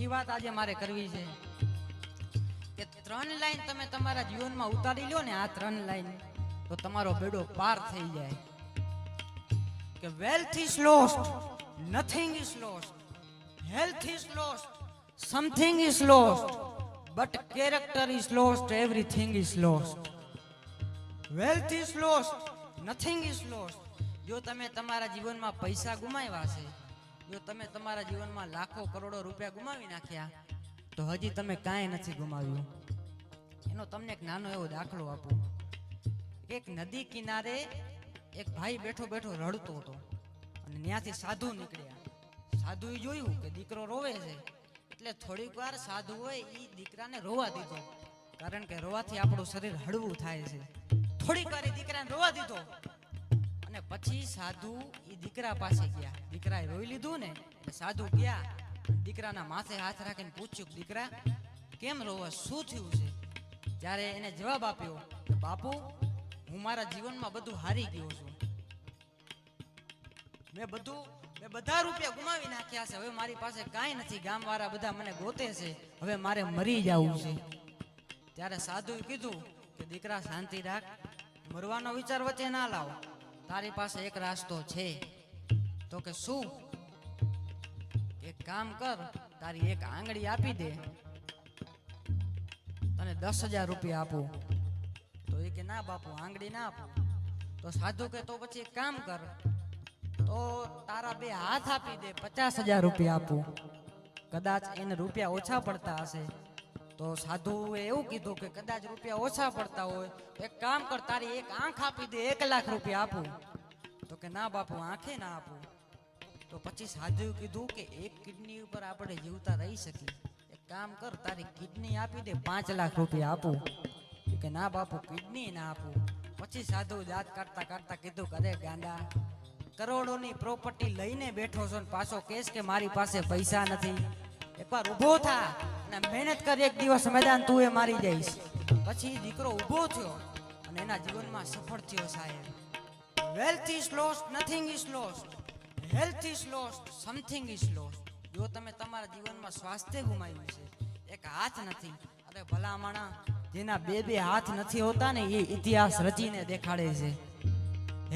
એ વાત આજે મારે કરવી છે કે 3 લાઈન તમે તમારા જીવનમાં ઉતારી લો ને, આ 3 લાઈન તો તમારો બેડો પાર થઈ જાય. કે wealth is lost, nothing is lost, health is lost, something is lost, but character is lost, everything is lost. Wealth is lost, nothing is lost. જો તમે તમારા જીવનમાં પૈસા ગુમાવ્યા છે, જો તમે તમારા જીવનમાં લાખો કરોડો રૂપિયા ગુમાવી નાખ્યા, તો હજી તમે કાંઈ નથી ગુમાવ્યું. એનો તમને એક નાનો એવો દાખલો આપું. એક નદી કિનારે એક ભાઈ બેઠો બેઠો રડતો હતો અને ત્યાંથી સાધુ નીકળ્યા. સાધુએ જોયું કે દીકરો રોવે છે, એટલે થોડીક વાર સાધુએ એ દીકરાને રોવા દીધો, કારણ કે રોવાથી આપણું શરીર હળવું થાય છે. થોડીક વાર એ દીકરાને રોવા દીધો અને પછી સાધુ એ દીકરા પાસે ગયા. દીકરાએ રોઈ લીધું ને એટલે સાધુ ગયા, દીકરાના માથે હાથ રાખીને પૂછ્યું, દીકરા કેમ રોવા, શું થયું છે? જ્યારે એને જવાબ આપ્યો કે બાપુ, હું મારા જીવનમાં બધું હારી ગયો છું, મેં બધા રૂપિયા ગુમાવી નાખ્યા છે, હવે મારી પાસે કાંઈ નથી, ગામવાળા બધા મને ગોતે છે, હવે મારે મરી જવું છે. ત્યારે સાધુએ કીધું કે દીકરા શાંતિ રાખ, મરવાનો વિચાર વચ્ચે ના લાવ, તારી પાસે એક રાસ્તો છે. તો કે શું? એક કામ કર, તારી એક આંગળી આપી દે, તને 10,000 રૂપિયા આપું. તો એ કે ના બાપુ, આંગળી ના આપું. તો સાધુ કે તો પછી એક કામ કર, તો તારા 2 હાથ આપી દે, 50,000 રૂપિયા આપું. કદાચ એને રૂપિયા ઓછા પડતા હશે, તો સાધુએ એવું કીધું કે કદાચ રૂપિયા ઓછા પડતા હોય તો એક કામ કર, તારી એક આંખ આપી દે, 1 લાખ રૂપિયા આપું. તો કે ના બાપુ, આંખે ના આપું. તો પછી સાધુએ કીધું કે એક કિડની ઉપર આપણે જીવતા રહી શકીએ, એક કામ કર, તારી કિડની આપી દે, 5 લાખ રૂપિયા આપું. કે ના બાપુ, કિડની ના આપું. પછી સાધુ દાંત કાઢતા કાઢતા કીધું કે અરે ગાંડા, કરોડોની પ્રોપર્ટી લઈને બેઠો છો ને પાછો કેસ કે મારી પાસે પૈસા નથી. એકવાર ઊભો થા અને મહેનત કર, એક દિવસ મેદાન તું એ મારી જઈશ. પછી દીકરો ઊભો થયો અને એના જીવનમાં સફળ થયો. સાહેબ, wealth is lost, nothing is lost, health is lost, something is lost. જો તમે તમારા જીવનમાં સ્વાસ્થ્ય ગુમાવ્યું છે, એક હાથ નથી, અરે ભલા માણા, જેના 2 હાથ નથી હોતા ને એ ઇતિહાસ રચીને દેખાડે છે.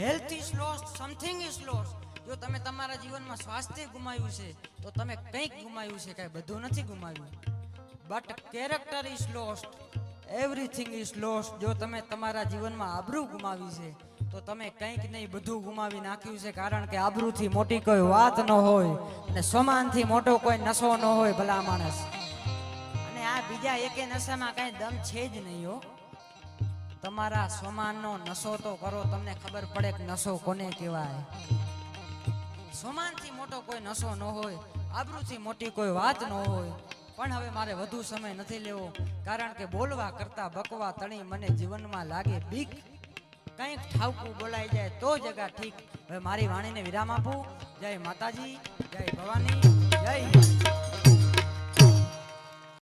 Health is lost, something is lost. જો તમે તમારા જીવનમાં સ્વાસ્થ્ય ગુમાવ્યું છે તો તમે કંઈક ગુમાવ્યું છે, કાંઈ બધું નથી ગુમાવ્યું. But character is lost, everything is lost. જો તમે તમારા જીવનમાં આબરૂ ગુમાવી છે તો તમે કંઈક નહીં બધું ગુમાવી નાખ્યું છે, કારણ કે આબરૂથી મોટી કોઈ વાત ન હોય અને સ્વમાનથી મોટો કોઈ નશો ન હોય ભલા માણસ. અને આ બીજા એકે નશામાં કાંઈ દમ છે જ નહીં હો. તમારા સ્વમાનનો નશો તો કરો, તમને ખબર પડે કે નશો કોને કહેવાય. સ્વમાનથી મોટો કોઈ નશો ન હોય, આબરૂથી મોટી કોઈ વાત ન હોય. પણ હવે મારે વધુ સમય નથી લેવો, કારણ કે બોલવા કરતા બકવા તણી મને જીવનમાં લાગે બીક. કંઈક ઠાવકું બોલાઈ જાય તો જગા ઠીક. હવે મારી વાણીને વિરામ આપું. જય માતાજી, જય ભવાની, જય